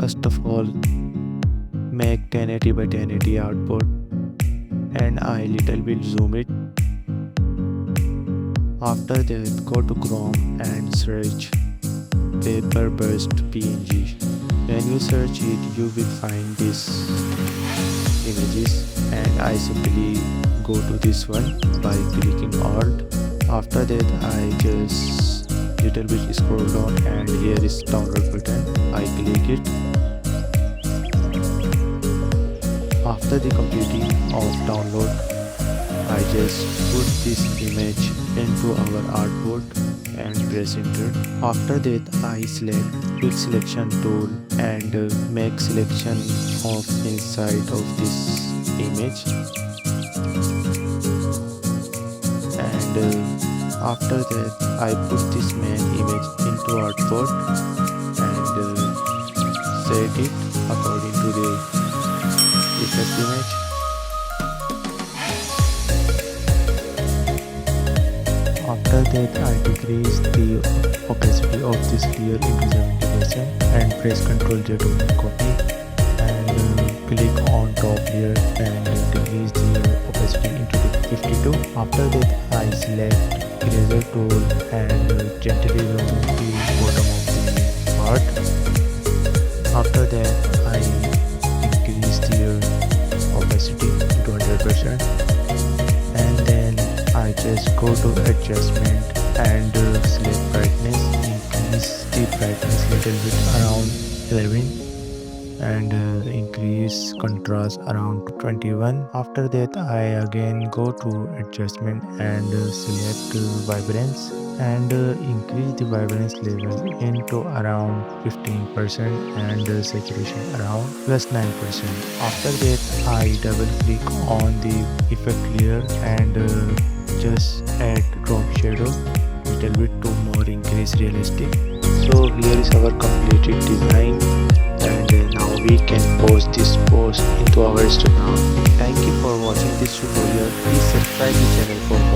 First of all, make 1080 by 1080 output, and I little bit zoom it. After that, go to Chrome and search paper burst png. When you search it, you will find these images, and I simply go to this one by clicking alt. After that, I just little bit scroll down, and here is download button. I click it. After the completing of download, I just put this image into our artboard and press enter. After that, I select quick selection tool and make selection of inside of this image. And after that, I put this main image into artboard and set it according to the effect image. After that, I decrease the opacity of this clear integer integration and press Ctrl J to make copy, and click on top layer and decrease the opacity into 52. After that, I select eraser tool and gently remove the bottom of the part. After that, I increase the opacity to 100%, and then I just go to adjustment and select brightness, increase the brightness little bit around 11, and increase contrast around 21. After that, I again go to adjustment and select vibrance and increase the vibrance level into around 15% and saturation around +9%. After that, I double click on the effect layer and just add drop shadow little bit to more increase realistic. So here is our completed design, and now we can post this post into our Instagram. Thank you for watching this tutorial. Please subscribe the channel for